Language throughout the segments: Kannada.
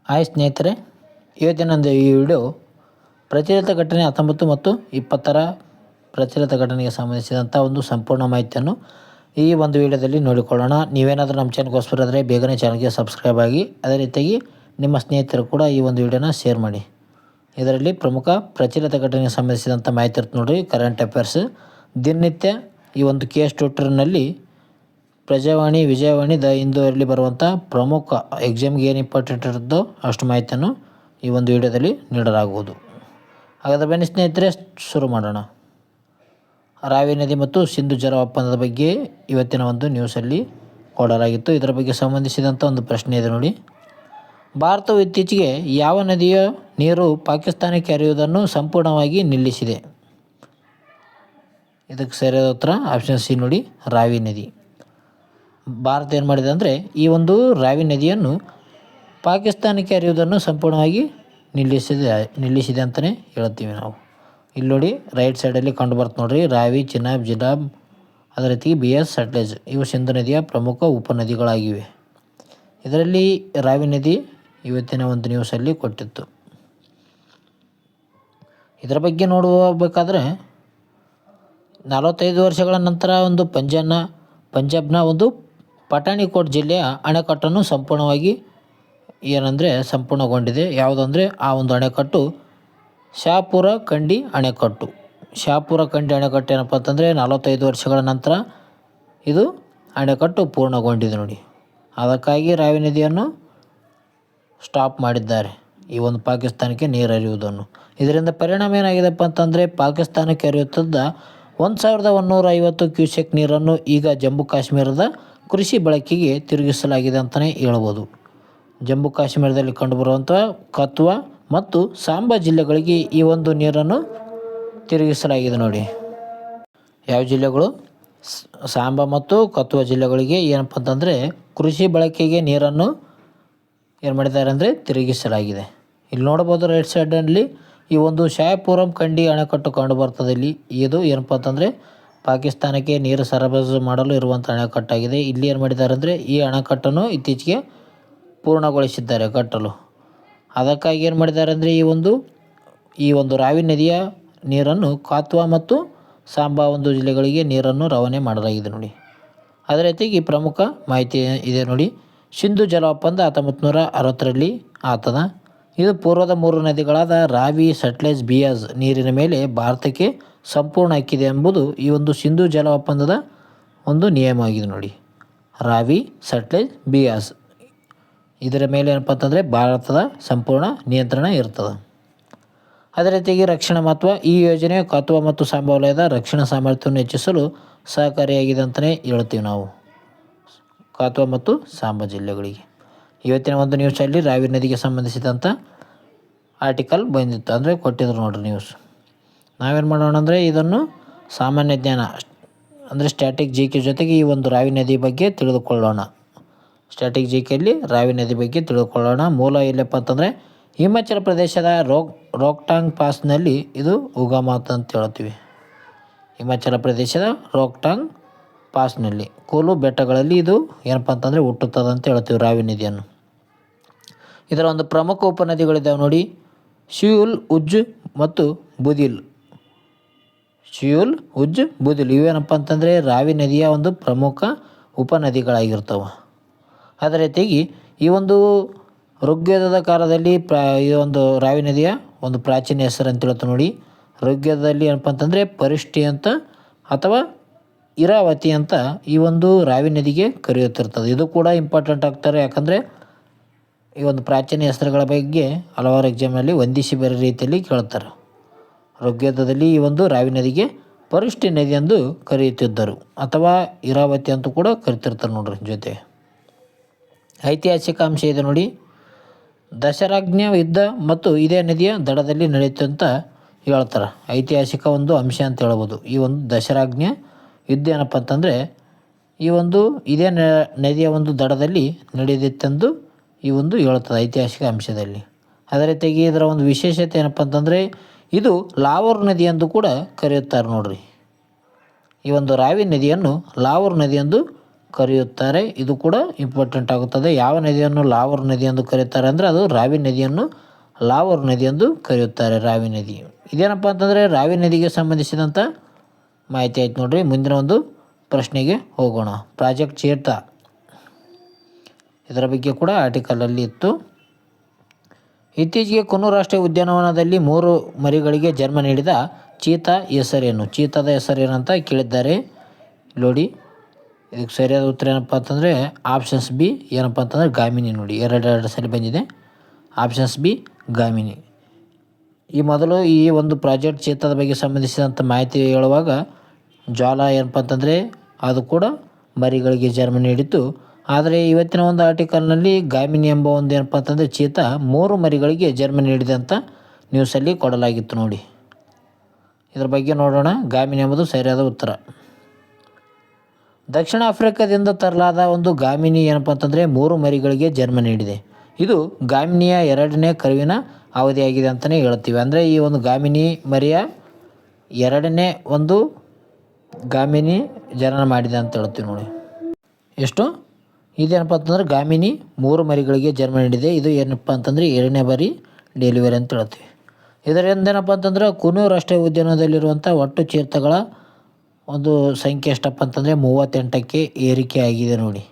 ಹಾಯ್ ಸ್ನೇಹಿತರೆ, ಇವತ್ತಿನ ಈ ವಿಡಿಯೋ ಪ್ರಚಲಿತ ಘಟನೆ 19 ಮತ್ತು 20ರ ಪ್ರಚಲಿತ ಘಟನೆಗೆ ಸಂಬಂಧಿಸಿದಂಥ ಒಂದು ಸಂಪೂರ್ಣ ಮಾಹಿತಿಯನ್ನು ಈ ಒಂದು ವಿಡಿಯೋದಲ್ಲಿ ನೋಡಿಕೊಳ್ಳೋಣ. ನೀವೇನಾದರೂ ನಮ್ಮ ಚಾನಲ್ಗೆ ಹೊಸಬರಾದರೆ ಬೇಗನೆ ಚಾನಲ್ಗೆ ಸಬ್ಸ್ಕ್ರೈಬ್ ಆಗಿ, ಅದೇ ರೀತಿಯಾಗಿ ನಿಮ್ಮ ಸ್ನೇಹಿತರು ಕೂಡ ಈ ಒಂದು ವಿಡಿಯೋನ ಶೇರ್ ಮಾಡಿ. ಇದರಲ್ಲಿ ಪ್ರಮುಖ ಪ್ರಚಲಿತ ಘಟನೆಗೆ ಸಂಬಂಧಿಸಿದಂಥ ಮಾಹಿತಿ ಇರುತ್ತೆ ನೋಡಿರಿ. ಕರೆಂಟ್ ಅಫೇರ್ಸ್ ದಿನನಿತ್ಯ ಈ ಒಂದು ಕೇಸ್ ಟ್ವಿಟರ್ನಲ್ಲಿ ಪ್ರಜಾವಾಣಿ, ವಿಜಯವಾಣಿ, ದ ಹಿಂದೂರಲ್ಲಿ ಬರುವಂಥ ಪ್ರಮುಖ ಎಕ್ಸಾಮ್ಗೆ ಏನು ಇಂಪಾರ್ಟೆಂಟ್ ಇರುತ್ತೋ ಅಷ್ಟು ಮಾಹಿತಿಯನ್ನು ಈ ಒಂದು ವಿಡಿಯೋದಲ್ಲಿ ನೀಡಲಾಗುವುದು. ಹಾಗಾದರೆ ಬನ್ನಿ ಸ್ನೇಹಿತರೆ, ಶುರು ಮಾಡೋಣ. ರಾವಿ ನದಿ ಮತ್ತು ಸಿಂಧು ಜಲ ಒಪ್ಪಂದದ ಬಗ್ಗೆ ಇವತ್ತಿನ ಒಂದು ನ್ಯೂಸಲ್ಲಿ ಕೊಡಲಾಗಿತ್ತು. ಇದರ ಬಗ್ಗೆ ಸಂಬಂಧಿಸಿದಂಥ ಒಂದು ಪ್ರಶ್ನೆ ಇದೆ ನೋಡಿ. ಭಾರತವು ಇತ್ತೀಚೆಗೆ ಯಾವ ನದಿಯ ನೀರು ಪಾಕಿಸ್ತಾನಕ್ಕೆ ಹರಿಯುವುದನ್ನು ಸಂಪೂರ್ಣವಾಗಿ ನಿಲ್ಲಿಸಿದೆ? ಇದಕ್ಕೆ ಸರಿಯಾದ ಉತ್ತರ ಆಪ್ಷನ್ ಸಿ ನೋಡಿ, ರಾವಿ ನದಿ. ಭಾರತ ಏನು ಮಾಡಿದೆ ಅಂದರೆ ಈ ಒಂದು ರಾವಿ ನದಿಯನ್ನು ಪಾಕಿಸ್ತಾನಕ್ಕೆ ಹರಿಯುವುದನ್ನು ಸಂಪೂರ್ಣವಾಗಿ ನಿಲ್ಲಿಸಿದೆ ಅಂತಲೇ ಹೇಳ್ತೀವಿ ನಾವು. ಇಲ್ಲಿ ನೋಡಿ, ರೈಟ್ ಸೈಡಲ್ಲಿ ಕಂಡು ಬರ್ತು ನೋಡಿರಿ, ರಾವಿ, ಚಿನಾಬ್, ಜಿನಾಬ್, ಅದೇ ರೀತಿ BS, ಸಟ್ಲೇಜ್ ಇವು ಸಿಂಧು ನದಿಯ ಪ್ರಮುಖ ಉಪನದಿಗಳಾಗಿವೆ. ಇದರಲ್ಲಿ ರಾವಿ ನದಿ ಇವತ್ತಿನ ಒಂದು ನ್ಯೂಸಲ್ಲಿ ಕೊಟ್ಟಿತ್ತು. ಇದರ ಬಗ್ಗೆ ನೋಡಬೇಕಾದ್ರೆ 45 ವರ್ಷಗಳ ನಂತರ ಒಂದು ಪಂಜಾಬ್ನ ಒಂದು ಪಠಾಣಿಕೋಟ್ ಜಿಲ್ಲೆಯ ಅಣೆಕಟ್ಟನ್ನು ಸಂಪೂರ್ಣಗೊಂಡಿದೆ. ಯಾವುದಂದರೆ ಆ ಒಂದು ಅಣೆಕಟ್ಟು ಶಾಪುರ ಕಂಡಿ ಅಣೆಕಟ್ಟು. ಶಾಪುರ ಕಂಡಿ ಅಣೆಕಟ್ಟು ಏನಪ್ಪ ಅಂತಂದರೆ 45 ವರ್ಷಗಳ ನಂತರ ಇದು ಅಣೆಕಟ್ಟು ಪೂರ್ಣಗೊಂಡಿದೆ ನೋಡಿ. ಅದಕ್ಕಾಗಿ ರಾವಿ ನದಿಯನ್ನು ಸ್ಟಾಪ್ ಮಾಡಿದ್ದಾರೆ, ಈ ಒಂದು ಪಾಕಿಸ್ತಾನಕ್ಕೆ ನೀರು ಹರಿಯುವುದನ್ನು. ಇದರಿಂದ ಪರಿಣಾಮ ಏನಾಗಿದೆಪ್ಪ ಅಂತಂದರೆ ಪಾಕಿಸ್ತಾನಕ್ಕೆ ಹರಿಯುತ್ತಿದ್ದ 1150 ಕ್ಯೂಸೆಕ್ ನೀರನ್ನು ಈಗ ಜಮ್ಮು ಕಾಶ್ಮೀರದ ಕೃಷಿ ಬಳಕೆಗೆ ತಿರುಗಿಸಲಾಗಿದೆ ಅಂತಲೇ ಹೇಳ್ಬೋದು. ಜಮ್ಮು ಕಾಶ್ಮೀರದಲ್ಲಿ ಕಂಡುಬರುವಂಥ ಕಥುವಾ ಮತ್ತು ಸಾಂಬಾ ಜಿಲ್ಲೆಗಳಿಗೆ ಈ ಒಂದು ನೀರನ್ನು ತಿರುಗಿಸಲಾಗಿದೆ ನೋಡಿ. ಯಾವ ಜಿಲ್ಲೆಗಳು? ಸಾಂಬಾ ಮತ್ತು ಕಥುವಾ ಜಿಲ್ಲೆಗಳಿಗೆ ಏನಪ್ಪ ಅಂತಂದರೆ ಕೃಷಿ ಬಳಕೆಗೆ ನೀರನ್ನು ಏನು ಮಾಡಿದ್ದಾರೆ ಅಂದರೆ ತಿರುಗಿಸಲಾಗಿದೆ. ಇಲ್ಲಿ ನೋಡ್ಬೋದು ರೈಟ್ ಸೈಡಲ್ಲಿ ಈ ಒಂದು ಶಾಯಪುರಂ ಕಂಡಿ ಅಣೆಕಟ್ಟು ಕಂಡು ಬರ್ತದೆ. ಇಲ್ಲಿ ಇದು ಏನಪ್ಪ ಅಂತಂದರೆ ಪಾಕಿಸ್ತಾನಕ್ಕೆ ನೀರು ಸರಬರಾಜು ಮಾಡಲು ಇರುವಂಥ ಅಣೆಕಟ್ಟಾಗಿದೆ. ಇಲ್ಲಿ ಏನು ಮಾಡಿದ್ದಾರೆ ಅಂದರೆ ಈ ಅಣೆಕಟ್ಟನ್ನು ಇತ್ತೀಚೆಗೆ ಪೂರ್ಣಗೊಳಿಸಿದ್ದಾರೆ ಕಟ್ಟಲು. ಅದಕ್ಕಾಗಿ ಏನು ಮಾಡಿದ್ದಾರೆ ಅಂದರೆ ಈ ಒಂದು ರಾವಿ ನದಿಯ ನೀರನ್ನು ಕಥುವಾ ಮತ್ತು ಸಾಂಬಾ ಒಂದು ಜಿಲ್ಲೆಗಳಿಗೆ ನೀರನ್ನು ರವಾನೆ ಮಾಡಲಾಗಿದೆ ನೋಡಿ. ಅದೇ ರೀತಿಯಾಗಿ ಪ್ರಮುಖ ಮಾಹಿತಿ ಇದೆ ನೋಡಿ. ಸಿಂಧು ಜಲ ಒಪ್ಪಂದ 1960ರಲ್ಲಿ ಆತದ. ಇದು ಪೂರ್ವದ 3 ನದಿಗಳಾದ ರಾವಿ, ಸಟ್ಲೇಜ್, ಬಿಯಾಸ್ ನೀರಿನ ಮೇಲೆ ಭಾರತಕ್ಕೆ ಸಂಪೂರ್ಣ ಹಕ್ಕಿದೆ ಎಂಬುದು ಈ ಒಂದು ಸಿಂಧು ಜಲ ಒಪ್ಪಂದದ ಒಂದು ನಿಯಮವಾಗಿದೆ ನೋಡಿ. ರಾವಿ, ಸಟ್ಲೇಜ್, ಬಿಯಾಸ್ ಇದರ ಮೇಲೆ ಏನಪ್ಪ ಅಂತಂದರೆ ಭಾರತದ ಸಂಪೂರ್ಣ ನಿಯಂತ್ರಣ ಇರ್ತದೆ. ಅದೇ ರೀತಿಯಾಗಿ ರಕ್ಷಣಾ ಮಹತ್ವ. ಈ ಯೋಜನೆಯು ಕಥುವಾ ಮತ್ತು ಸಾಂಬಾ ವಲಯದ ರಕ್ಷಣಾ ಸಾಮರ್ಥ್ಯವನ್ನು ಹೆಚ್ಚಿಸಲು ಸಹಕಾರಿಯಾಗಿದೆ ಅಂತಲೇ ಹೇಳ್ತೀವಿ ನಾವು, ಕಥುವಾ ಮತ್ತು ಸಾಂಬಾ ಜಿಲ್ಲೆಗಳಿಗೆ. ಇವತ್ತಿನ ಒಂದು ನ್ಯೂಸಲ್ಲಿ ರಾವಿ ನದಿಗೆ ಸಂಬಂಧಿಸಿದಂಥ ಆರ್ಟಿಕಲ್ ಬಂದಿತ್ತು, ಅಂದರೆ ಕೊಟ್ಟಿದ್ರು ನೋಡ್ರಿ ನ್ಯೂಸ್. ನಾವೇನು ಮಾಡೋಣ ಅಂದರೆ ಇದನ್ನು ಸಾಮಾನ್ಯ ಜ್ಞಾನ ಅಂದರೆ ಸ್ಟ್ಯಾಟಿಕ್ GK ಜೊತೆಗೆ ಈ ಒಂದು ರಾವಿ ನದಿ ಬಗ್ಗೆ ತಿಳಿದುಕೊಳ್ಳೋಣ. ಸ್ಟ್ಯಾಟಿಕ್ GKಯಲ್ಲಿ ರಾವಿ ನದಿ ಬಗ್ಗೆ ತಿಳಿದುಕೊಳ್ಳೋಣ. ಮೂಲ ಎಲ್ಲಪ್ಪ ಅಂತಂದರೆ ಹಿಮಾಚಲ ಪ್ರದೇಶದ ರೋಹ್ಟಾಂಗ್ ಪಾಸ್ನಲ್ಲಿ ಇದು ಉಗಮ ಅಂತ ಹೇಳ್ತೀವಿ. ಹಿಮಾಚಲ ಪ್ರದೇಶದ ರೋಹ್ಟಾಂಗ್ ಪಾಸ್ನಲ್ಲಿ ಕೂಲು ಬೆಟ್ಟಗಳಲ್ಲಿ ಇದು ಏನಪ್ಪ ಅಂತಂದರೆ ಹುಟ್ಟುತ್ತದೆ ಅಂತ ಹೇಳ್ತೀವಿ ರಾವಿ ನದಿಯನ್ನು. ಇದರ ಒಂದು ಪ್ರಮುಖ ಉಪನದಿಗಳಿದ್ದಾವೆ ನೋಡಿ, ಸಿಯೂಲ್, ಉಜ್ ಮತ್ತು ಬುದಿಲ್. ಸಿಯೂಲ್, ಉಜ್, ಬುದಿಲ್ ಇವೇನಪ್ಪ ಅಂತಂದರೆ ರಾವಿ ನದಿಯ ಒಂದು ಪ್ರಮುಖ ಉಪನದಿಗಳಾಗಿರ್ತವೆ. ಅದೇ ರೀತಿಯಾಗಿ ಈ ಒಂದು ಋಗ್ವೇದದ ಕಾಲದಲ್ಲಿ ಈ ಒಂದು ರಾವಿ ನದಿಯ ಒಂದು ಪ್ರಾಚೀನ ಹೆಸರು ಅಂತ ಹೇಳ್ತೀವಿ ನೋಡಿ. ಋಗ್ವೇದದಲ್ಲಿ ಏನಪ್ಪ ಅಂತಂದರೆ ಪರಿಷ್ಠಿ ಅಂತ ಅಥವಾ ಇರಾವತಿ ಅಂತ ಈ ಒಂದು ರಾವಿ ನದಿಗೆ ಕರೆಯುತ್ತಿರ್ತದೆ. ಇದು ಕೂಡ ಇಂಪಾರ್ಟೆಂಟ್ ಆಗ್ತಾರೆ, ಯಾಕಂದರೆ ಈ ಒಂದು ಪ್ರಾಚೀನ ಹೆಸರುಗಳ ಬಗ್ಗೆ ಹಲವಾರು ಎಕ್ಸಾಮ್ನಲ್ಲಿ ಹೊಂದಿಸಿ ಬೇರೆ ರೀತಿಯಲ್ಲಿ ಕೇಳ್ತಾರೆ. ಋಗ್ವೇದದಲ್ಲಿ ಈ ಒಂದು ರಾವಿ ನದಿಗೆ ಪರಿಷ್ಠಿ ನದಿ ಎಂದು ಕರೆಯುತ್ತಿದ್ದರು, ಅಥವಾ ಇರಾವತಿ ಅಂತೂ ಕೂಡ ಕರಿತಿರ್ತಾರೆ ನೋಡ್ರಿ ಜೊತೆ. ಐತಿಹಾಸಿಕ ಅಂಶ ಇದೆ ನೋಡಿ. ದಶರಾಜ್ಞ ಯುದ್ಧ ಮತ್ತು ಇದೇ ನದಿಯ ದಡದಲ್ಲಿ ನಡೆಯಿತು ಅಂತ ಹೇಳ್ತಾರೆ. ಐತಿಹಾಸಿಕ ಒಂದು ಅಂಶ ಅಂತ ಹೇಳ್ಬೋದು. ಈ ಒಂದು ದಶರಾಜ್ಞ ಯುದ್ಧ ಏನಪ್ಪ ಅಂತಂದರೆ ಈ ಒಂದು ಇದೇ ನದಿಯ ಒಂದು ದಡದಲ್ಲಿ ನಡೆದಿತ್ತೆಂದು ಈ ಒಂದು ಹೇಳ್ತದೆ ಐತಿಹಾಸಿಕ ಅಂಶದಲ್ಲಿ. ಅದೇ ರೀತಿಯಾಗಿ ಇದರ ಒಂದು ವಿಶೇಷತೆ ಏನಪ್ಪ ಅಂತಂದರೆ ಇದು ಲಾವೂರ್ ನದಿ ಎಂದು ಕೂಡ ಕರೆಯುತ್ತಾರೆ ನೋಡ್ರಿ. ಈ ಒಂದು ರಾವಿ ನದಿಯನ್ನು ಲಾವೂರ್ ನದಿ ಎಂದು ಕರೆಯುತ್ತಾರೆ. ಇದು ಕೂಡ ಇಂಪಾರ್ಟೆಂಟ್ ಆಗುತ್ತದೆ. ಯಾವ ನದಿಯನ್ನು ಲಾವರ್ ನದಿ ಎಂದು ಕರೆಯುತ್ತಾರೆ ಅಂದರೆ ಅದು ರಾವಿ ನದಿಯನ್ನು ಲಾವರ್ ನದಿ ಎಂದು ಕರೆಯುತ್ತಾರೆ. ರಾವಿ ನದಿ ಇದೇನಪ್ಪ ಅಂತಂದರೆ ರಾವಿ ನದಿಗೆ ಸಂಬಂಧಿಸಿದಂಥ ಮಾಹಿತಿ ಆಯ್ತು ನೋಡ್ರಿ. ಮುಂದಿನ ಒಂದು ಪ್ರಶ್ನೆಗೆ ಹೋಗೋಣ. ಪ್ರಾಜೆಕ್ಟ್ ಚೀತಾ, ಇದರ ಬಗ್ಗೆ ಕೂಡ ಆರ್ಟಿಕಲಲ್ಲಿ ಇತ್ತು. ಇತ್ತೀಚೆಗೆ ಕುನ್ನು ರಾಷ್ಟ್ರೀಯ ಉದ್ಯಾನವನದಲ್ಲಿ 3 ಮರಿಗಳಿಗೆ ಜನ್ಮ ನೀಡಿದ ಚೀತಾ ಹೆಸರೇನು? ಚೀತಾದ ಹೆಸರೇನು ಅಂತ ಕೇಳಿದ್ದಾರೆ ನೋಡಿ. ಇದಕ್ಕೆ ಸರಿಯಾದ ಉತ್ತರ ಏನಪ್ಪ ಅಂತಂದರೆ ಆಪ್ಷನ್ಸ್ ಬಿ ಏನಪ್ಪ ಅಂತಂದರೆ ಗಾಮಿನಿ. ನೋಡಿ, ಎರಡು ಸಲ ಬಂದಿದೆ. ಆಪ್ಷನ್ಸ್ ಬಿ ಗಾಮಿನಿ. ಈ ಮೊದಲು ಈ ಒಂದು ಪ್ರಾಜೆಕ್ಟ್ ಚೀತಾದ ಬಗ್ಗೆ ಸಂಬಂಧಿಸಿದಂಥ ಮಾಹಿತಿ ಹೇಳುವಾಗ ಜ್ವಾಲ ಏನಪ್ಪ ಅಂತಂದರೆ ಅದು ಕೂಡ ಮರಿಗಳಿಗೆ ಜನ್ಮ ನೀಡಿತ್ತು. ಆದರೆ ಇವತ್ತಿನ ಒಂದು ಆರ್ಟಿಕಲ್ನಲ್ಲಿ ಗಾಮಿನಿ ಎಂಬ ಒಂದು ಏನಪ್ಪ ಅಂತಂದರೆ ಚೀತಾ 3 ಮರಿಗಳಿಗೆ ಜನ್ಮ ನೀಡಿದೆ ಅಂತ ನ್ಯೂಸಲ್ಲಿ ಕೊಡಲಾಗಿತ್ತು ನೋಡಿ. ಇದರ ಬಗ್ಗೆ ನೋಡೋಣ. ಗಾಮಿನಿ ಎಂಬುದು ಸರಿಯಾದ ಉತ್ತರ. ದಕ್ಷಿಣ ಆಫ್ರಿಕಾದಿಂದ ತರಲಾದ ಒಂದು ಗಾಮಿನಿ ಏನಪ್ಪ ಅಂತಂದರೆ 3 ಮರಿಗಳಿಗೆ ಜನ್ಮ ನೀಡಿದೆ. ಇದು ಗಾಮಿನಿಯ 2ನೇ ಕರುವಿನ ಅವಧಿಯಾಗಿದೆ ಅಂತಲೇ ಹೇಳ್ತೀವಿ. ಅಂದರೆ ಈ ಒಂದು ಗಾಮಿನಿ ಮರಿಯ 2ನೇ ಒಂದು ಗಾಮಿನಿ ಜನನ ಮಾಡಿದೆ ಅಂತ ಹೇಳ್ತೀವಿ ನೋಡಿ. ಎಷ್ಟು ಇದೇನಪ್ಪ ಅಂತಂದರೆ ಗಾಮಿನಿ 3 ಮರಿಗಳಿಗೆ ಜನ್ಮ ನೀಡಿದೆ. ಇದು ಏನಪ್ಪ ಅಂತಂದರೆ 2ನೇ ಬಾರಿ ಡೆಲಿವರಿ ಅಂತ ಹೇಳ್ತೀವಿ. ಇದರಿಂದ ಏನಪ್ಪ ಅಂತಂದ್ರೆ ಕುನ್ನು ರಾಷ್ಟ್ರೀಯ ಉದ್ಯಾನದಲ್ಲಿರುವಂಥ ಒಟ್ಟು ಚೀತಾಗಳ ಒಂದು ಸಂಖ್ಯೆ ಎಷ್ಟಪ್ಪ ಅಂತಂದರೆ 38ಕ್ಕೆ ಏರಿಕೆ ಆಗಿದೆ ನೋಡಿ.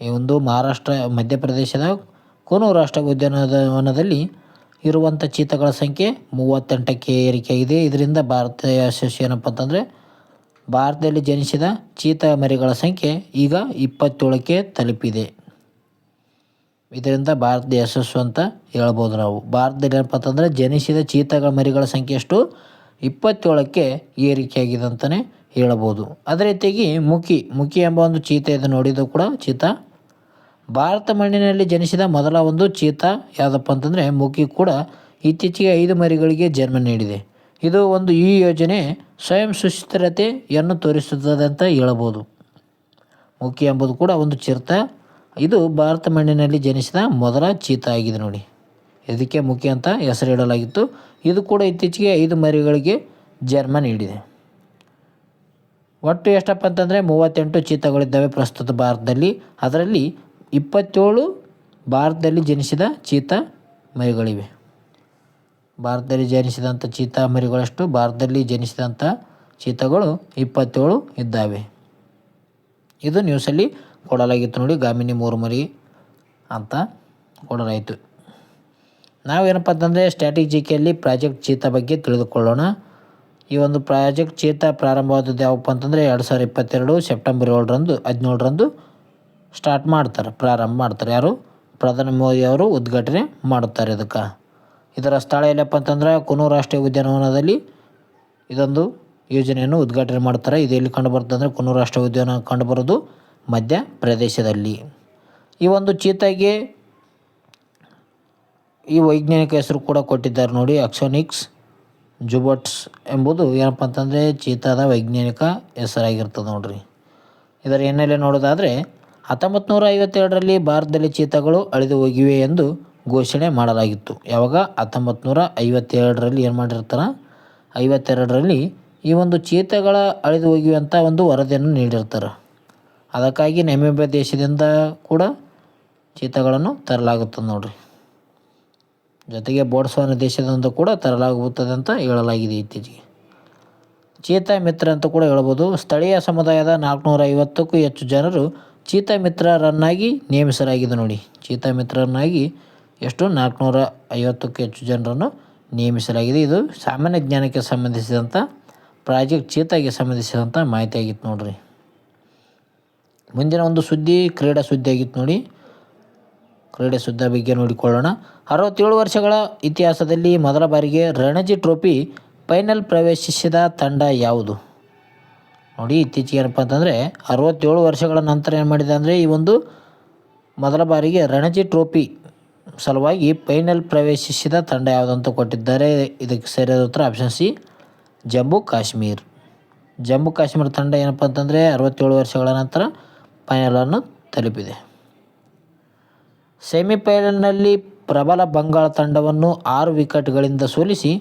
ಈ ಒಂದು ಮಧ್ಯಪ್ರದೇಶದ ಕುನ್ನು ರಾಷ್ಟ್ರೀಯ ಉದ್ಯಾನವನದಲ್ಲಿ ಇರುವಂಥ ಚೀತಾಗಳ ಸಂಖ್ಯೆ 38ಕ್ಕೆ ಏರಿಕೆಯಾಗಿದೆ. ಇದರಿಂದ ಭಾರತೀಯ ಯಶಸ್ಸು ಏನಪ್ಪ ಅಂತಂದರೆ ಭಾರತದಲ್ಲಿ ಜನಿಸಿದ ಚೀತಾ ಮರಿಗಳ ಸಂಖ್ಯೆ ಈಗ 27ಕ್ಕೆ ತಲುಪಿದೆ. ಇದರಿಂದ ಭಾರತದ ಯಶಸ್ಸು ಅಂತ ಹೇಳ್ಬೋದು ನಾವು. ಭಾರತದಲ್ಲಿ ಏನಪ್ಪ ಅಂತಂದರೆ ಜನಿಸಿದ ಚೀತಾಗಳ ಮರಿಗಳ ಸಂಖ್ಯೆ ಎಷ್ಟು 27ಕ್ಕೆ ಏರಿಕೆಯಾಗಿದೆ ಅಂತಲೇ ಹೇಳಬಹುದು. ಅದೇ ರೀತಿಯಾಗಿ ಮುಖಿ ಎಂಬ ಒಂದು ಚೀತಾ ಇದೆ ನೋಡಿ. ಇದು ಕೂಡ ಚೀತಾ ಭಾರತ ಮಣ್ಣಿನಲ್ಲಿ ಜನಿಸಿದ ಮೊದಲ ಒಂದು ಚೀತಾ ಯಾವುದಪ್ಪ ಅಂತಂದರೆ ಮುಖಿ ಕೂಡ ಇತ್ತೀಚೆಗೆ 5 ಮರಿಗಳಿಗೆ ಜನ್ಮ ನೀಡಿದೆ. ಇದು ಒಂದು ಈ ಯೋಜನೆ ಸ್ವಯಂ ಸುಸ್ಥಿರತೆಯನ್ನು ತೋರಿಸುತ್ತದೆ ಅಂತ ಹೇಳಬಹುದು. ಮುಖಿ ಎಂಬುದು ಕೂಡ ಒಂದು ಚೀತಾ. ಇದು ಭಾರತ ಮಣ್ಣಿನಲ್ಲಿ ಜನಿಸಿದ ಮೊದಲ ಚೀತಾ ಆಗಿದೆ ನೋಡಿ. ಇದಕ್ಕೆ ಮುಖಿ ಅಂತ ಹೆಸರಿಡಲಾಗಿತ್ತು. ಇದು ಕೂಡ ಇತ್ತೀಚೆಗೆ 5 ಮರಿಗಳಿಗೆ ಜನ್ಮ ನೀಡಿದೆ. ಒಟ್ಟು ಎಷ್ಟಪ್ಪ ಅಂತಂದರೆ 38 ಚೀತಾಗಳಿದ್ದಾವೆ ಪ್ರಸ್ತುತ ಭಾರತದಲ್ಲಿ. ಅದರಲ್ಲಿ 27 ಭಾರತದಲ್ಲಿ ಜನಿಸಿದ ಚೀತಾ ಮರಿಗಳಿವೆ. ಭಾರತದಲ್ಲಿ ಜನಿಸಿದಂಥ ಚೀತಾ ಮರಿಗಳಷ್ಟು ಭಾರತದಲ್ಲಿ ಜನಿಸಿದಂಥ ಚೀತಾಗಳು 27 ಇದ್ದಾವೆ. ಇದು ನ್ಯೂಸಲ್ಲಿ ಕೊಡಲಾಗಿತ್ತು ನೋಡಿ. ಗಾಮಿನಿ 3 ಮರಿ ಅಂತ ಕೊಡಲಾಯಿತು. ನಾವೇನಪ್ಪ ಅಂತಂದರೆ ಸ್ಟ್ರಾಟಜಿಕಲ್ಲಿ ಪ್ರಾಜೆಕ್ಟ್ ಚೀತಾ ಬಗ್ಗೆ ತಿಳಿದುಕೊಳ್ಳೋಣ. ಈ ಒಂದು ಪ್ರಾಜೆಕ್ಟ್ ಚೀತಾ ಪ್ರಾರಂಭವಾದದ್ದು ಯಾವಪ್ಪ ಅಂತಂದರೆ 2022 ಸೆಪ್ಟೆಂಬರ್ 17ರಂದು ಪ್ರಾರಂಭ ಮಾಡ್ತಾರೆ. ಯಾರು? ಪ್ರಧಾನಿ ಮೋದಿ ಅವರು ಉದ್ಘಾಟನೆ ಮಾಡುತ್ತಾರೆ ಇದಕ್ಕೆ. ಇದರ ಸ್ಥಳ ಎಲ್ಲಪ್ಪ ಅಂತಂದ್ರೆ ಕುನ್ನು ರಾಷ್ಟ್ರೀಯ ಉದ್ಯಾನವನದಲ್ಲಿ ಇದೊಂದು ಯೋಜನೆಯನ್ನು ಉದ್ಘಾಟನೆ ಮಾಡ್ತಾರೆ. ಇದು ಎಲ್ಲಿ ಕಂಡುಬರುತ್ತೆ ಅಂದರೆ ಕುನ್ನು ರಾಷ್ಟ್ರೀಯ ಉದ್ಯಾನ ಕಂಡುಬರೋದು ಮಧ್ಯಪ್ರದೇಶದಲ್ಲಿ. ಈ ಒಂದು ಚೀತಾಗೆ ಈ ವೈಜ್ಞಾನಿಕ ಹೆಸರು ಕೂಡ ಕೊಟ್ಟಿದ್ದಾರೆ ನೋಡಿ. ಅಕ್ಸೋನಿಕ್ಸ್ ಜುಬಟ್ಸ್ ಎಂಬುದು ಏನಪ್ಪ ಅಂತಂದರೆ ಚೀತಾದ ವೈಜ್ಞಾನಿಕ ಹೆಸರಾಗಿರ್ತದೆ ನೋಡ್ರಿ. ಇದರ ಹಿನ್ನೆಲೆ ನೋಡೋದಾದರೆ 1952ರಲ್ಲಿ ಭಾರತದಲ್ಲಿ ಚೀತಾಗಳು ಅಳಿದು ಹೋಗಿವೆ ಎಂದು ಘೋಷಣೆ ಮಾಡಲಾಗಿತ್ತು. ಯಾವಾಗ? 1952ರಲ್ಲಿ ಏನು ಮಾಡಿರ್ತಾರೆ, 52ರಲ್ಲಿ ಈ ಒಂದು ಚೀತಾಗಳ ಅಳಿದು ಹೋಗಿವೆ ಅಂತ ಒಂದು ವರದಿಯನ್ನು ನೀಡಿರ್ತಾರೆ. ಅದಕ್ಕಾಗಿ ನಮೀಬಿಯಾ ದೇಶದಿಂದ ಕೂಡ ಚೀತಾಗಳನ್ನು ತರಲಾಗುತ್ತದೆ ನೋಡ್ರಿ. ಜೊತೆಗೆ ಬೋಟ್ಸ್ವಾನಾ ದೇಶದಿಂದ ಕೂಡ ತರಲಾಗುತ್ತದೆ ಅಂತ ಹೇಳಲಾಗಿದೆ ಇತ್ತೀಚೆಗೆ. ಚೀತಾ ಮಿತ್ರ ಅಂತ ಕೂಡ ಹೇಳ್ಬೋದು. ಸ್ಥಳೀಯ ಸಮುದಾಯದ 450ಕ್ಕೂ ಹೆಚ್ಚು ಜನರು ಚೀತಾ ಮಿತ್ರರನ್ನಾಗಿ ನೇಮಿಸಲಾಗಿದೆ ನೋಡಿ. ಚೀತಾ ಮಿತ್ರರನ್ನಾಗಿ ಎಷ್ಟು 450ಕ್ಕೂ ಹೆಚ್ಚು ಜನರನ್ನು ನೇಮಿಸಲಾಗಿದೆ. ಇದು ಸಾಮಾನ್ಯ ಜ್ಞಾನಕ್ಕೆ ಸಂಬಂಧಿಸಿದಂಥ ಪ್ರಾಜೆಕ್ಟ್ ಚೀತಾಗೆ ಸಂಬಂಧಿಸಿದಂಥ ಮಾಹಿತಿ ಆಗಿತ್ತು ನೋಡ್ರಿ. ಮುಂದಿನ ಒಂದು ಸುದ್ದಿ ಕ್ರೀಡಾ ಸುದ್ದಿ ಆಗಿತ್ತು ನೋಡಿ. ಕ್ರೀಡೆ ಸುದ್ದಿ ಬಗ್ಗೆ ನೋಡಿಕೊಳ್ಳೋಣ. 67 ವರ್ಷಗಳ ಇತಿಹಾಸದಲ್ಲಿ ಮೊದಲ ಬಾರಿಗೆ ರಣಜಿ ಟ್ರೋಫಿ ಫೈನಲ್ ಪ್ರವೇಶಿಸಿದ ತಂಡ ಯಾವುದು? ನೋಡಿ, ಇತ್ತೀಚೆಗೆ ಏನಪ್ಪ ಅಂತಂದರೆ 67 ವರ್ಷಗಳ ನಂತರ ಏನು ಮಾಡಿದೆ ಅಂದರೆ ಈ ಒಂದು ಮೊದಲ ಬಾರಿಗೆ ರಣಜಿ ಟ್ರೋಫಿ ಸಲುವಾಗಿ ಫೈನಲ್ ಪ್ರವೇಶಿಸಿದ ತಂಡ ಯಾವುದಂತ ಕೊಟ್ಟಿದ್ದಾರೆ. ಇದಕ್ಕೆ ಸರಿಯಾದ ಉತ್ತರ ಆಪ್ಷನ್ ಸಿ, ಜಮ್ಮು ಕಾಶ್ಮೀರ್. ಜಮ್ಮು ಕಾಶ್ಮೀರ ತಂಡ ಏನಪ್ಪ ಅಂತಂದರೆ 67 ವರ್ಷಗಳ ನಂತರ ಫೈನಲನ್ನು ತಲುಪಿದೆ. ಸೆಮಿಫೈನಲ್ನಲ್ಲಿ ಪ್ರಬಲ ಬಂಗಾಳ ತಂಡವನ್ನು 6 ವಿಕೆಟ್ಗಳಿಂದ ಸೋಲಿಸಿ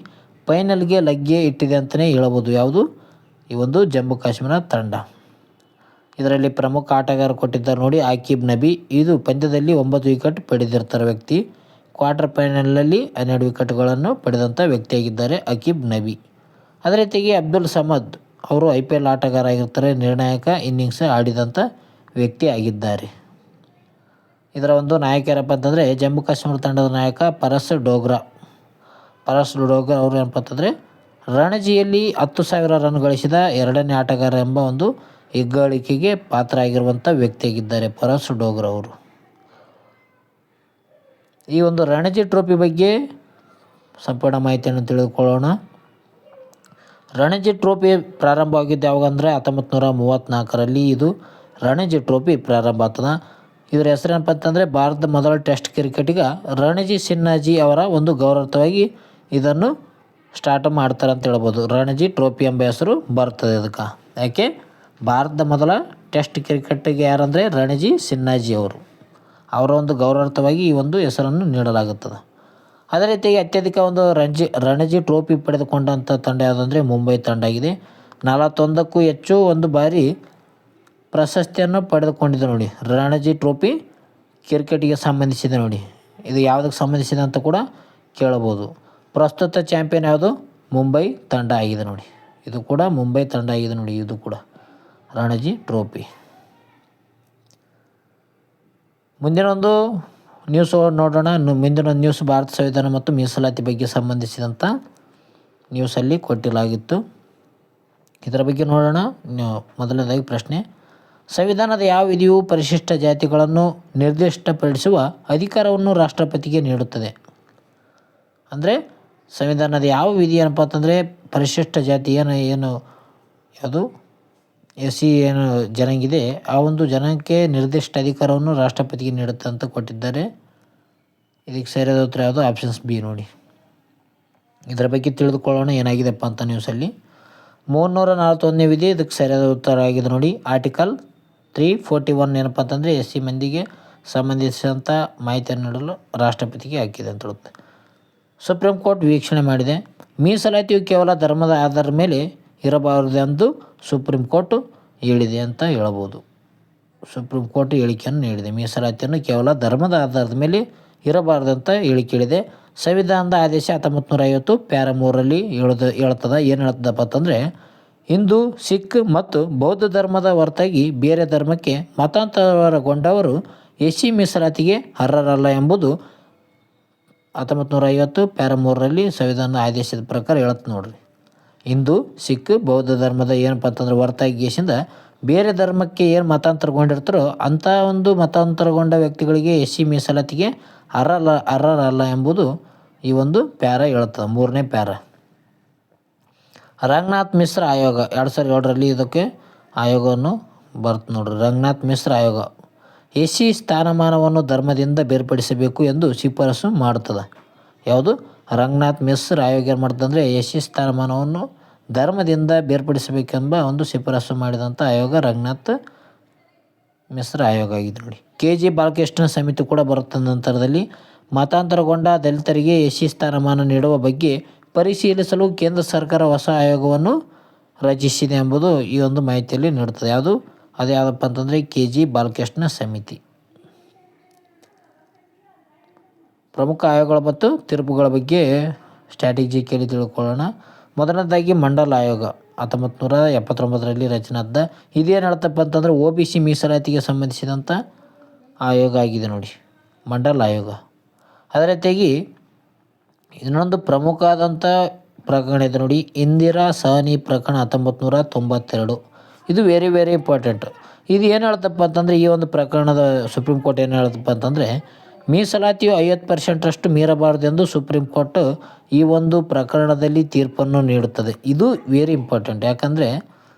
ಫೈನಲ್ಗೆ ಲಗ್ಗೆ ಇಟ್ಟಿದೆ ಅಂತಲೇ ಹೇಳಬಹುದು. ಯಾವುದು? ಈ ಒಂದು ಜಮ್ಮು ಕಾಶ್ಮೀರ ತಂಡ. ಇದರಲ್ಲಿ ಪ್ರಮುಖ ಆಟಗಾರ ಕೊಟ್ಟಿದ್ದಾರೆ ನೋಡಿ, ಆಕಿಬ್ ನಬಿ. ಇದು ಪಂದ್ಯದಲ್ಲಿ 9 ವಿಕೆಟ್ ಪಡೆದಿರ್ತಾರೆ ವ್ಯಕ್ತಿ. ಕ್ವಾರ್ಟರ್ ಫೈನಲ್ನಲ್ಲಿ 12 ವಿಕೆಟ್ಗಳನ್ನು ಪಡೆದಂಥ ವ್ಯಕ್ತಿಯಾಗಿದ್ದಾರೆ ಆಕಿಬ್ ನಬಿ. ಅದೇ ರೀತಿಯಾಗಿ ಅಬ್ದುಲ್ ಸಮದ್ ಅವರು IPL ಆಟಗಾರ ಆಗಿರ್ತಾರೆ. ನಿರ್ಣಾಯಕ ಇನ್ನಿಂಗ್ಸ್ ಆಡಿದಂಥ ವ್ಯಕ್ತಿ ಆಗಿದ್ದಾರೆ. ಇದರ ಒಂದು ನಾಯಕ ಯಾರಪ್ಪ ಅಂತಂದರೆ ಜಮ್ಮು ಕಾಶ್ಮೀರ ತಂಡದ ನಾಯಕ ಪರಸ್ ಡೋಗ್ರಾ ಅವರು ಏನಪ್ಪ ಅಂತಂದರೆ ರಣಜಿಯಲ್ಲಿ 10,000 ರನ್ ಗಳಿಸಿದ 2ನೇ ಆಟಗಾರ ಎಂಬ ಒಂದು ಹೆಗ್ಗಳಿಕೆಗೆ ಪಾತ್ರ ಆಗಿರುವಂಥ ವ್ಯಕ್ತಿಯಾಗಿದ್ದಾರೆ ಪರಸ್ ಡೋಗ್ರಾ ಅವರು. ಈ ಒಂದು ರಣಜಿ ಟ್ರೋಫಿ ಬಗ್ಗೆ ಸಂಪೂರ್ಣ ಮಾಹಿತಿಯನ್ನು ತಿಳಿದುಕೊಳ್ಳೋಣ. ರಣಜಿ ಟ್ರೋಫಿ ಪ್ರಾರಂಭವಾಗಿದ್ದು ಯಾವಾಗ ಅಂದರೆ 1934ರಲ್ಲಿ ಇದು ರಣಜಿ ಟ್ರೋಫಿ ಪ್ರಾರಂಭ ಆಗ್ತದೆ. ಇದರ ಹೆಸರೇನಪ್ಪ ಅಂತಂದರೆ ಭಾರತದ ಮೊದಲ ಟೆಸ್ಟ್ ಕ್ರಿಕೆಟಿಗ ರಣಜಿ ಸಿನ್ಹಾಜಿ ಅವರ ಒಂದು ಗೌರವಾರ್ಥವಾಗಿ ಇದನ್ನು ಸ್ಟಾರ್ಟ್ ಮಾಡ್ತಾರೆ ಅಂತ ಹೇಳ್ಬೋದು. ರಣಜಿ ಟ್ರೋಫಿ ಎಂಬ ಹೆಸರು ಬರ್ತದೆ ಇದಕ್ಕೆ. ಯಾಕೆ? ಭಾರತದ ಮೊದಲ ಟೆಸ್ಟ್ ಕ್ರಿಕೆಟಿಗೆ ಯಾರಂದರೆ ರಣಜಿ ಸಿನ್ಹಾಜಿ ಅವರ ಒಂದು ಗೌರವಾರ್ಥವಾಗಿ ಈ ಒಂದು ಹೆಸರನ್ನು ನೀಡಲಾಗುತ್ತದೆ. ಅದೇ ರೀತಿಯಾಗಿ ಅತ್ಯಧಿಕ ಒಂದು ರಣಜಿ ಟ್ರೋಫಿ ಪಡೆದುಕೊಂಡಂಥ ತಂಡ ಯಾವುದಂದರೆ ಮುಂಬೈ ತಂಡ ಆಗಿದೆ. 41ಕ್ಕೂ ಹೆಚ್ಚು ಒಂದು ಬಾರಿ ಪ್ರಶಸ್ತಿಯನ್ನು ಪಡೆದುಕೊಂಡಿದೆ ನೋಡಿ. ರಣಜಿ ಟ್ರೋಫಿ ಕ್ರಿಕೆಟಿಗೆ ಸಂಬಂಧಿಸಿದೆ ನೋಡಿ. ಇದು ಯಾವುದಕ್ಕೆ ಸಂಬಂಧಿಸಿದೆ ಅಂತ ಕೂಡ ಕೇಳಬಹುದು. ಪ್ರಸ್ತುತ ಚಾಂಪಿಯನ್ ಯಾವುದು? ಮುಂಬೈ ತಂಡ ಆಗಿದೆ ನೋಡಿ. ಇದು ಕೂಡ ಮುಂಬೈ ತಂಡ ಆಗಿದೆ ನೋಡಿ. ಇದು ಕೂಡ ರಣಜಿ ಟ್ರೋಫಿ. ಮುಂದಿನ ಒಂದು ನ್ಯೂಸ್ ನೋಡೋಣ. ಮುಂದಿನ ನ್ಯೂಸ್ ಭಾರತ ಸಂವಿಧಾನ ಮತ್ತು ಮೀಸಲಾತಿ ಬಗ್ಗೆ ಸಂಬಂಧಿಸಿದಂಥ ನ್ಯೂಸಲ್ಲಿ ಕೊಟ್ಟಿಲಾಗಿತ್ತು. ಇದರ ಬಗ್ಗೆ ನೋಡೋಣ. ಮೊದಲನೇದಾಗಿ ಪ್ರಶ್ನೆ, ಸಂವಿಧಾನದ ಯಾವ ವಿಧಿಯು ಪರಿಶಿಷ್ಟ ಜಾತಿಗಳನ್ನು ನಿರ್ದಿಷ್ಟಪಡಿಸುವ ಅಧಿಕಾರವನ್ನು ರಾಷ್ಟ್ರಪತಿಗೆ ನೀಡುತ್ತದೆ? ಅಂದರೆ ಸಂವಿಧಾನದ ಯಾವ ವಿಧಿ ಏನಪ್ಪ ಅಂತಂದರೆ ಪರಿಶಿಷ್ಟ ಜಾತಿ ಏನು ಯಾವುದು SC ಏನು ಜನಾಂಗಿದೆ ಆ ಒಂದು ಜನಾಂಗಕ್ಕೆ ನಿರ್ದಿಷ್ಟ ಅಧಿಕಾರವನ್ನು ರಾಷ್ಟ್ರಪತಿಗೆ ನೀಡುತ್ತೆ ಅಂತ ಕೊಟ್ಟಿದ್ದಾರೆ. ಇದಕ್ಕೆ ಸರಿಯಾದ ಉತ್ತರ ಯಾವುದು? ಆಪ್ಷನ್ಸ್ ಬಿ ನೋಡಿ. ಇದರ ಬಗ್ಗೆ ತಿಳಿದುಕೊಳ್ಳೋಣ ಏನಾಗಿದೆಪ್ಪ ಅಂತ ನ್ಯೂಸಲ್ಲಿ. 341ನೇ ವಿಧಿ ಇದಕ್ಕೆ ಸರಿಯಾದ ಉತ್ತರ ಆಗಿದೆ ನೋಡಿ. ಆರ್ಟಿಕಲ್ 341 ಏನಪ್ಪ ಅಂತಂದರೆ SC ಮಂದಿಗೆ ಸಂಬಂಧಿಸಿದಂಥ ಮಾಹಿತಿಯನ್ನು ನೀಡಲು ರಾಷ್ಟ್ರಪತಿಗೆ ಹಾಕಿದೆ ಅಂತ ಹೇಳುತ್ತೆ. ಸುಪ್ರೀಂ ಕೋರ್ಟ್ ವೀಕ್ಷಣೆ ಮಾಡಿದೆ. ಮೀಸಲಾತಿಯು ಕೇವಲ ಧರ್ಮದ ಆಧಾರದ ಮೇಲೆ ಇರಬಾರದು ಎಂದು ಸುಪ್ರೀಂ ಕೋರ್ಟ್ ಹೇಳಿದೆ ಅಂತ ಹೇಳಬಹುದು. ಸುಪ್ರೀಂ ಕೋರ್ಟ್ ಹೇಳಿಕೆಯನ್ನು ನೀಡಿದೆ. ಮೀಸಲಾತಿಯನ್ನು ಕೇವಲ ಧರ್ಮದ ಆಧಾರದ ಮೇಲೆ ಇರಬಾರ್ದು ಅಂತ ಹೇಳಿಕೆ ಹೇಳಿದೆ. ಸಂವಿಧಾನದ ಆದೇಶ 1950 ಪ್ಯಾರಾ 3ರಲ್ಲಿ ಹೇಳ್ತದೆ. ಏನು ಹೇಳ್ತದಪ್ಪ ಅಂತಂದರೆ ಹಿಂದೂ, ಸಿಖ್ ಮತ್ತು ಬೌದ್ಧ ಧರ್ಮದ ಹೊರತಾಗಿ ಬೇರೆ ಧರ್ಮಕ್ಕೆ ಮತಾಂತರಗೊಂಡವರು SC ಮೀಸಲಾತಿಗೆ ಅರ್ಹರಲ್ಲ ಎಂಬುದು 1950 ಪ್ಯಾರಾ 3ರಲ್ಲಿ ಸಂವಿಧಾನದ ಆದೇಶದ ಪ್ರಕಾರ ಹೇಳುತ್ತೆ ನೋಡ್ರಿ. ಹಿಂದೂ, ಸಿಖ್, ಬೌದ್ಧ ಧರ್ಮದ ಏನಪ್ಪ ಅಂತಂದ್ರೆ ಹೊರತಾಗಿ ಬೇರೆ ಧರ್ಮಕ್ಕೆ ಏನು ಮತಾಂತರಗೊಂಡಿರ್ತಾರೋ ಅಂಥ ಒಂದು ಮತಾಂತರಗೊಂಡ ವ್ಯಕ್ತಿಗಳಿಗೆ SC ಮೀಸಲಾತಿಗೆ ಅರ್ಹರಲ್ಲ ಎಂಬುದು ಈ ಒಂದು ಪ್ಯಾರಾ ಹೇಳ್ತದೆ. 3ನೇ ಪ್ಯಾರಾ. ರಂಗನಾಥ್ ಮಿಶ್ರ ಆಯೋಗ 2007ರಲ್ಲಿ ಇದಕ್ಕೆ ಆಯೋಗವನ್ನು ಬರ್ತು ನೋಡ್ರಿ. ರಂಗನಾಥ್ ಮಿಶ್ರ ಆಯೋಗ SC ಸ್ಥಾನಮಾನವನ್ನು ಧರ್ಮದಿಂದ ಬೇರ್ಪಡಿಸಬೇಕು ಎಂದು ಶಿಫಾರಸು ಮಾಡುತ್ತದೆ. ಯಾವುದು? ರಂಗನಾಥ್ ಮಿಶ್ರ ಆಯೋಗ ಏನು ಮಾಡ್ತದೆ ಅಂದರೆ SC ಸ್ಥಾನಮಾನವನ್ನು ಧರ್ಮದಿಂದ ಬೇರ್ಪಡಿಸಬೇಕೆಂಬ ಒಂದು ಶಿಫಾರಸು ಮಾಡಿದಂಥ ಆಯೋಗ ರಂಗನಾಥ್ ಮಿಶ್ರ ಆಯೋಗ ಆಗಿದೆ ನೋಡಿ. KG ಬಾಲಕೃಷ್ಣ ಸಮಿತಿ ಕೂಡ ಬರುತ್ತೆ ನಂತರದಲ್ಲಿ. ಮತಾಂತರಗೊಂಡ ದಲಿತರಿಗೆ SC ಸ್ಥಾನಮಾನ ನೀಡುವ ಬಗ್ಗೆ ಪರಿಶೀಲಿಸಲು ಕೇಂದ್ರ ಸರ್ಕಾರ ಹೊಸ ಆಯೋಗವನ್ನು ರಚಿಸಿದೆ ಎಂಬುದು ಈ ಒಂದು ಮಾಹಿತಿಯಲ್ಲಿ ನೀಡುತ್ತದೆ. ಯಾವುದು? ಅದು ಯಾವುದಪ್ಪ ಅಂತಂದರೆ KG ಬಾಲಕೃಷ್ಣ ಸಮಿತಿ. ಪ್ರಮುಖ ಆಯೋಗಗಳ ಮತ್ತು ತೀರ್ಪುಗಳ ಬಗ್ಗೆ ಸ್ಟ್ರಾಟಜಿಕಲಿ ತಿಳ್ಕೊಳ್ಳೋಣ. ಮೊದಲನೇದಾಗಿ ಮಂಡಲ್ ಆಯೋಗ 1979ರಲ್ಲಿ ರಚನೆ ಆದ. ಇದೇನು ಹೇಳ್ತಪ್ಪ ಅಂತಂದರೆ OBC ಮೀಸಲಾತಿಗೆ ಸಂಬಂಧಿಸಿದಂಥ ಆಯೋಗ ಆಗಿದೆ ನೋಡಿ, ಮಂಡಲ್ ಆಯೋಗ. ಅದೇ ರೀತಿಯಾಗಿ ಇನ್ನೊಂದು ಪ್ರಮುಖ ಆದಂಥ ಪ್ರಕರಣ ಇದೆ ನೋಡಿ, ಇಂದಿರಾ ಸಹನಿ ಪ್ರಕರಣ 1992. ಇದು ವೆರಿ ವೆರಿ ಇಂಪಾರ್ಟೆಂಟ್. ಇದು ಏನು ಹೇಳ್ತಪ್ಪ ಅಂತಂದರೆ ಈ ಒಂದು ಪ್ರಕರಣದ ಸುಪ್ರೀಂ ಕೋರ್ಟ್ ಏನು ಹೇಳ್ತಪ್ಪ ಅಂತಂದರೆ ಮೀಸಲಾತಿಯು 50% ಮೀರಬಾರದು ಎಂದು ಸುಪ್ರೀಂ ಕೋರ್ಟ್ ಈ ಒಂದು ಪ್ರಕರಣದಲ್ಲಿ ತೀರ್ಪನ್ನು ನೀಡುತ್ತದೆ. ಇದು ವೆರಿ ಇಂಪಾರ್ಟೆಂಟ್. ಯಾಕಂದರೆ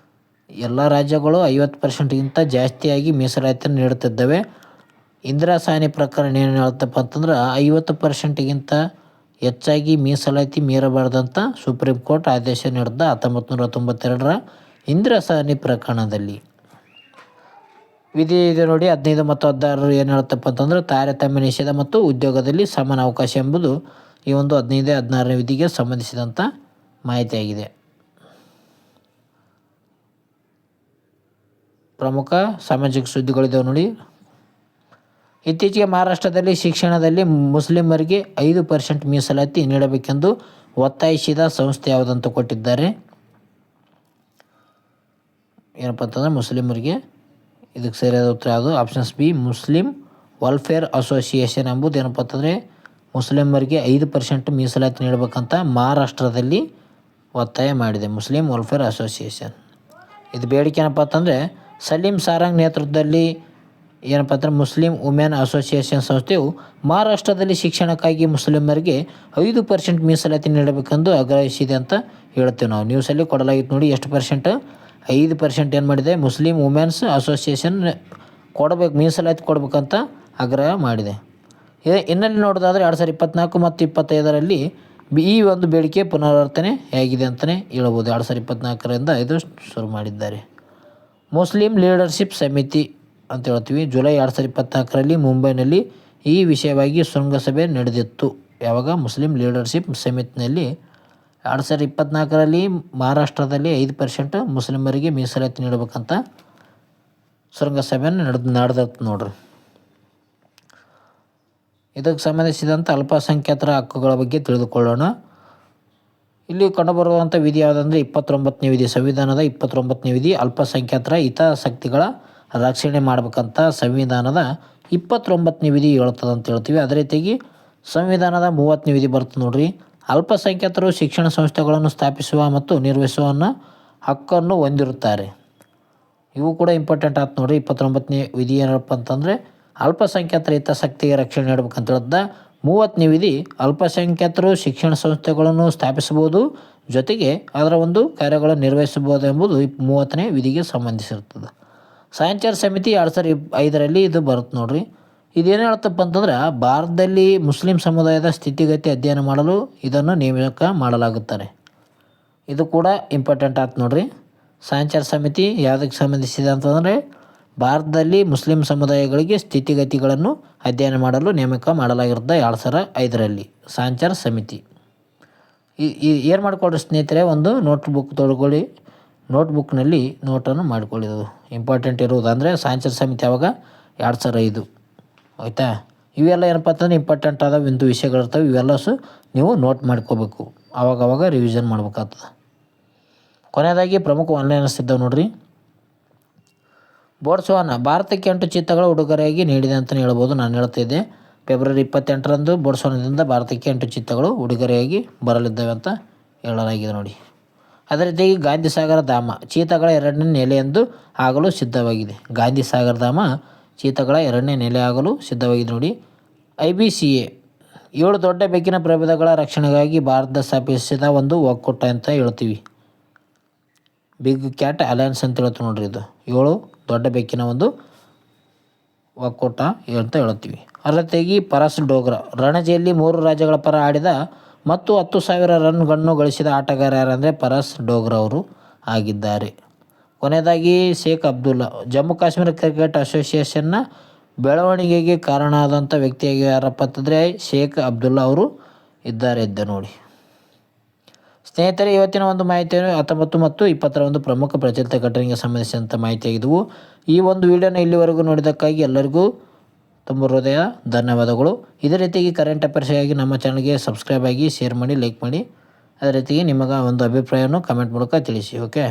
ಎಲ್ಲ ರಾಜ್ಯಗಳು 50%ಗಿಂತ ಜಾಸ್ತಿಯಾಗಿ ಮೀಸಲಾತಿಯನ್ನು ನೀಡುತ್ತಿದ್ದಾವೆ. ಇಂದಿರಾ ಸಹಾನಿ ಪ್ರಕರಣ ಏನು ಹೇಳ್ತಪ್ಪ ಅಂತಂದ್ರೆ 50%ಗಿಂತ ಹೆಚ್ಚಾಗಿ ಮೀಸಲಾತಿ ಮೀರಬಾರ್ದಂತ ಸುಪ್ರೀಂ ಕೋರ್ಟ್ ಆದೇಶ ನೀಡಿದ 1992ರ ಇಂದಿರಾ ಸಹಾನಿ ಪ್ರಕರಣದಲ್ಲಿ. ವಿಧಿ ಇದೆ ನೋಡಿ 15 ಮತ್ತು 16 ಏನು ಹೇಳ್ತಪ್ಪ ಅಂತಂದ್ರೆ ತಾರತಮ್ಯ ನಿಷೇಧ ಮತ್ತು ಉದ್ಯೋಗದಲ್ಲಿ ಸಮಾನ ಅವಕಾಶ ಎಂಬುದು ಈ ಒಂದು 15, 16ನೇ ವಿಧಿಗೆ ಸಂಬಂಧಿಸಿದಂಥ ಮಾಹಿತಿಯಾಗಿದೆ. ಪ್ರಮುಖ ಸಾಮಾಜಿಕ ಸುದ್ದಿಗಳಿದ್ದಾವೆ ನೋಡಿ. ಇತ್ತೀಚೆಗೆ ಮಹಾರಾಷ್ಟ್ರದಲ್ಲಿ ಶಿಕ್ಷಣದಲ್ಲಿ ಮುಸ್ಲಿಮರಿಗೆ 5% ಮೀಸಲಾತಿ ನೀಡಬೇಕೆಂದು ಒತ್ತಾಯಿಸಿದ ಸಂಸ್ಥೆ ಯಾವುದಂತ ಕೊಟ್ಟಿದ್ದಾರೆ. ಏನಪ್ಪ ಅಂತಂದರೆ ಮುಸ್ಲಿಮರಿಗೆ ಇದಕ್ಕೆ ಸರಿಯಾದ ಉತ್ತರ ಯಾವುದು? Options B Muslim welfare association ಎಂಬುದು ಏನಪ್ಪ ಅಂತಂದರೆ ಮುಸ್ಲಿಮರಿಗೆ 5% ಮೀಸಲಾತಿ ನೀಡಬೇಕಂತ ಮಹಾರಾಷ್ಟ್ರದಲ್ಲಿ ಒತ್ತಾಯ ಮಾಡಿದೆ. ಮುಸ್ಲಿಂ ವೆಲ್ಫೇರ್ ಅಸೋಸಿಯೇಷನ್ ಇದು ಬೇಡಿಕೆ ಏನಪ್ಪ ಅಂತಂದರೆ ಸಲೀಂ ಸಾರಂಗ್ ನೇತೃತ್ವದಲ್ಲಿ ಏನಪ್ಪ ಅಂದರೆ ಮುಸ್ಲಿಂ ವುಮೆನ್ ಅಸೋಸಿಯೇಷನ್ ಸಂಸ್ಥೆಯು ಮಹಾರಾಷ್ಟ್ರದಲ್ಲಿ ಶಿಕ್ಷಣಕ್ಕಾಗಿ ಮುಸ್ಲಿಮರಿಗೆ 5% ಮೀಸಲಾತಿ ನೀಡಬೇಕೆಂದು ಆಗ್ರಹಿಸಿದೆ ಅಂತ ಹೇಳ್ತೇವೆ ನಾವು. ನ್ಯೂಸಲ್ಲಿ ಕೊಡಲಾಗಿತ್ತು ನೋಡಿ. ಎಷ್ಟು ಪರ್ಸೆಂಟ್? 5% ಏನು ಮಾಡಿದೆ? ಮುಸ್ಲಿಂ ವುಮೆನ್ಸ್ ಅಸೋಸಿಯೇಷನ್ ಕೊಡಬೇಕು, ಮೀಸಲಾತಿ ಕೊಡಬೇಕಂತ ಆಗ್ರಹ ಮಾಡಿದೆ. ಇನ್ನಲ್ಲಿ ನೋಡೋದಾದರೆ 2024 ಮತ್ತು 2025ರಲ್ಲಿ ಈ ಒಂದು ಬೇಡಿಕೆ ಪುನರಾವರ್ತನೆ ಆಗಿದೆ ಅಂತಲೇ ಹೇಳ್ಬೋದು. 2024ರಿಂದ ಇದು ಶುರು ಮಾಡಿದ್ದಾರೆ. ಮುಸ್ಲಿಂ ಲೀಡರ್ಶಿಪ್ ಸಮಿತಿ ಅಂತ ಹೇಳ್ತೀವಿ. ಜುಲೈ 2024ರಲ್ಲಿ ಮುಂಬೈನಲ್ಲಿ ಈ ವಿಷಯವಾಗಿ ಶೃಂಗಸಭೆ ನಡೆದಿತ್ತು. ಯಾವಾಗ? ಮುಸ್ಲಿಂ ಲೀಡರ್ಶಿಪ್ ಸಮಿತಿನಲ್ಲಿ 2024ರಲ್ಲಿ ಮಹಾರಾಷ್ಟ್ರದಲ್ಲಿ 5% ಮುಸ್ಲಿಮರಿಗೆ ಮೀಸಲಾತಿ ನೀಡಬೇಕಂತ ಶೃಂಗಸಭೆಯನ್ನು ನಡೆದತ್ತು ನೋಡ್ರಿ. ಇದಕ್ಕೆ ಸಂಬಂಧಿಸಿದಂಥ ಅಲ್ಪಸಂಖ್ಯಾತರ ಹಕ್ಕುಗಳ ಬಗ್ಗೆ ತಿಳಿದುಕೊಳ್ಳೋಣ. ಇಲ್ಲಿ ಕಂಡುಬರುವಂಥ ವಿಧಿ ಯಾವುದಂದರೆ 29ನೇ ವಿಧಿ, ಸಂವಿಧಾನದ 29ನೇ ವಿಧಿ ಅಲ್ಪಸಂಖ್ಯಾತರ ಹಿತಾಸಕ್ತಿಗಳ ರಕ್ಷಣೆ ಮಾಡಬೇಕಂತ ಸಂವಿಧಾನದ 29ನೇ ವಿಧಿ ಹೇಳ್ತದೆ ಅಂತ ಹೇಳ್ತೀವಿ. ಅದೇ ರೀತಿಯಾಗಿ ಸಂವಿಧಾನದ 30ನೇ ವಿಧಿ ಬರ್ತದೆ ನೋಡ್ರಿ. ಅಲ್ಪಸಂಖ್ಯಾತರು ಶಿಕ್ಷಣ ಸಂಸ್ಥೆಗಳನ್ನು ಸ್ಥಾಪಿಸುವ ಮತ್ತು ನಿರ್ವಹಿಸುವ ಹಕ್ಕನ್ನು ಹೊಂದಿರುತ್ತಾರೆ. ಇವು ಕೂಡ ಇಂಪಾರ್ಟೆಂಟ್ ಆಯ್ತು ನೋಡ್ರಿ. 29ನೇ ವಿಧಿ ಏನಪ್ಪ ಅಂತಂದರೆ ಅಲ್ಪಸಂಖ್ಯಾತರ ಹಿತಾಸಕ್ತಿಗೆ ರಕ್ಷಣೆ ನೀಡಬೇಕಂತ ಹೇಳ್ದ. 30ನೇ ವಿಧಿ ಅಲ್ಪಸಂಖ್ಯಾತರು ಶಿಕ್ಷಣ ಸಂಸ್ಥೆಗಳನ್ನು ಸ್ಥಾಪಿಸಬಹುದು, ಜೊತೆಗೆ ಅದರ ಒಂದು ಕಾರ್ಯಗಳನ್ನು ನಿರ್ವಹಿಸಬಹುದು ಎಂಬುದು 30ನೇ ವಿಧಿಗೆ ಸಂಬಂಧಿಸಿರ್ತದೆ. ಸಾಂಚರ್ ಸಮಿತಿ 2005ರಲ್ಲಿ ಇದು ಬರುತ್ತೆ ನೋಡ್ರಿ. ಇದೇನು ಹೇಳ್ತಪ್ಪ ಅಂತಂದ್ರೆ ಭಾರತದಲ್ಲಿ ಮುಸ್ಲಿಂ ಸಮುದಾಯದ ಸ್ಥಿತಿಗತಿ ಅಧ್ಯಯನ ಮಾಡಲು ಇದನ್ನು ನೇಮಕ ಮಾಡಲಾಗುತ್ತಾರೆ. ಇದು ಕೂಡ ಇಂಪಾರ್ಟೆಂಟ್ ಆಯ್ತು ನೋಡ್ರಿ. ಸಾಂಚರ್ ಸಮಿತಿ ಯಾವುದಕ್ಕೆ ಸಂಬಂಧಿಸಿದೆ ಅಂತಂದರೆ ಭಾರತದಲ್ಲಿ ಮುಸ್ಲಿಂ ಸಮುದಾಯಗಳಿಗೆ ಸ್ಥಿತಿಗತಿಗಳನ್ನು ಅಧ್ಯಯನ ಮಾಡಲು ನೇಮಕ ಮಾಡಲಾಗಿರುತ್ತೆ 2005ರಲ್ಲಿ ಸಾಂಚರ್ ಸಮಿತಿ. ಏನು ಮಾಡಿಕೊಡ್ರಿ ಸ್ನೇಹಿತರೆ, ಒಂದು ನೋಟ್ಬುಕ್ ತೊಗೊಳ್ಳಿ, ನೋಟ್ಬುಕ್ನಲ್ಲಿ ನೋಟನ್ನು ಮಾಡಿಕೊಳ್ಳೋದು ಇಂಪಾರ್ಟೆಂಟ್ ಇರುವುದು. ಅಂದರೆ ಸಾಂಚರ್ ಸಮಿತಿ ಯಾವಾಗ? 2005 ಆಯಿತಾ. ಇವೆಲ್ಲ ಏನಪ್ಪ ಅಂತಂದ್ರೆ ಇಂಪಾರ್ಟೆಂಟ್ ಆದ ಒಂದು ವಿಷಯಗಳಿರ್ತವೆ. ಇವೆಲ್ಲ ನೀವು ನೋಟ್ ಮಾಡ್ಕೋಬೇಕು, ಆವಾಗವಾಗ ರಿವಿಷನ್ ಮಾಡ್ಬೇಕಾಗ್ತದೆ. ಕೊನೆಯದಾಗಿ ಪ್ರಮುಖ ಆನ್ಲೈನ್ ಸಿದ್ಧವು ನೋಡ್ರಿ. ಬೋಟ್ಸ್ವಾನಾ ಭಾರತಕ್ಕೆ 8 ಚಿತ್ತಗಳ ಉಡುಗೊರೆಯಾಗಿ ನೀಡಿದೆ ಅಂತಲೇ ಹೇಳ್ಬೋದು. ನಾನು ಹೇಳ್ತಿದ್ದೆ ಫೆಬ್ರವರಿ 28ರಂದು ಬೋಟ್ಸ್ವಾನಾದಿಂದ ಭಾರತಕ್ಕೆ 8 ಚಿತ್ತಗಳು ಉಡುಗೊರೆಯಾಗಿ ಬರಲಿದ್ದಾವೆ ಅಂತ ಹೇಳಲಾಗಿದೆ ನೋಡಿ. ಅದೇ ರೀತಿಯಾಗಿ ಗಾಂಧಿ ಸಾಗರ ಧಾಮ ಚೀತಾಗಳ 2ನೇ ನೆಲೆಯೆಂದು ಆಗಲು ಸಿದ್ಧವಾಗಿದೆ. ಗಾಂಧಿ ಸಾಗರ ಧಾಮ ಚೀತಾಗಳ 2ನೇ ನೆಲೆ ಆಗಲು ಸಿದ್ಧವಾಗಿದೆ ನೋಡಿ. IBCA 7 ದೊಡ್ಡ ಬೆಕ್ಕಿನ ಪ್ರಭೇದಗಳ ರಕ್ಷಣೆಗಾಗಿ ಭಾರತ ಸ್ಥಾಪಿಸಿದ ಒಂದು ಒಕ್ಕೂಟ ಅಂತ ಹೇಳ್ತೀವಿ. ಬಿಗ್ ಕ್ಯಾಟ್ ಅಲಯನ್ಸ್ ಅಂತ ಹೇಳ್ತೀವಿ ನೋಡ್ರಿ. ಇದು 7 ದೊಡ್ಡ ಬೆಕ್ಕಿನ ಒಂದು ಒಕ್ಕೂಟ ಅಂತ ಹೇಳ್ತೀವಿ. ಅರತೆಯಾಗಿ ಪರಸ್ ಡೋಗ್ರಾ ರಣಜಿಯಲ್ಲಿ 3 ರಾಜ್ಯಗಳ ಪರ ಆಡಿದ ಮತ್ತು 10,000 ರನ್ಗಳನ್ನು ಗಳಿಸಿದ ಆಟಗಾರ ಯಾರಂದರೆ ಪರಸ್ ಡೋಗ್ರಾ ಅವರು ಆಗಿದ್ದಾರೆ. ಕೊನೆಯದಾಗಿ ಶೇಖ್ ಅಬ್ದುಲ್ಲಾ ಜಮ್ಮು ಕಾಶ್ಮೀರ ಕ್ರಿಕೆಟ್ ಅಸೋಸಿಯೇಷನ್ನ ಬೆಳವಣಿಗೆಗೆ ಕಾರಣ ಆದಂಥ ವ್ಯಕ್ತಿಯಾಗಿ ಯಾರಪ್ಪ ಅಂತಂದರೆ ಶೇಖ್ ಅಬ್ದುಲ್ಲಾ ಅವರು ಇದ್ದೆ ನೋಡಿ. ಸ್ನೇಹಿತರೆ, ಇವತ್ತಿನ ಒಂದು ಮಾಹಿತಿಯನ್ನು 19 ಮತ್ತು 20ರ ಒಂದು ಪ್ರಮುಖ ಪ್ರಚಲಿತ ಘಟನೆಗೆ ಸಂಬಂಧಿಸಿದಂಥ ಮಾಹಿತಿಯಾಗಿದ್ದವು. ಈ ಒಂದು ವಿಡಿಯೋನ ಇಲ್ಲಿವರೆಗೂ ನೋಡಿದ್ದಕ್ಕಾಗಿ ಎಲ್ಲರಿಗೂ ತುಂಬ ಹೃದಯ ಧನ್ಯವಾದಗಳು. ಇದೇ ರೀತಿಯಾಗಿ ಕರೆಂಟ್ ಅಫೇರ್ಸ್ಗಾಗಿ ನಮ್ಮ ಚಾನಲ್ಗೆ ಸಬ್ಸ್ಕ್ರೈಬ್ ಆಗಿ, ಶೇರ್ ಮಾಡಿ, ಲೈಕ್ ಮಾಡಿ. ಅದೇ ರೀತಿಯಾಗಿ ನಿಮಗೆ ಒಂದು ಅಭಿಪ್ರಾಯವನ್ನು ಕಮೆಂಟ್ ಮೂಲಕ ತಿಳಿಸಿ. ಓಕೆ,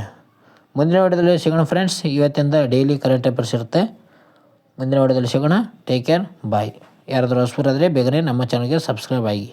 ಮುಂದಿನ ವಿಡಿಯೋದಲ್ಲಿ ಸಿಗೋಣ ಫ್ರೆಂಡ್ಸ್. ಇವತ್ತಿಂದ ಡೈಲಿ ಕರೆಂಟ್ ಅಫೇರ್ಸ್ ಇರುತ್ತೆ. ಮುಂದಿನ ವಿಡಿಯೋದಲ್ಲಿ ಸಿಗೋಣ. ಟೇಕ್ ಕೇರ್, ಬಾಯ್. ಯಾರಾದರೂ ಹೊಸಬರಾದರೆ ಬೇಗನೆ ನಮ್ಮ ಚಾನಲ್ಗೆ ಸಬ್ಸ್ಕ್ರೈಬ್ ಆಗಿ.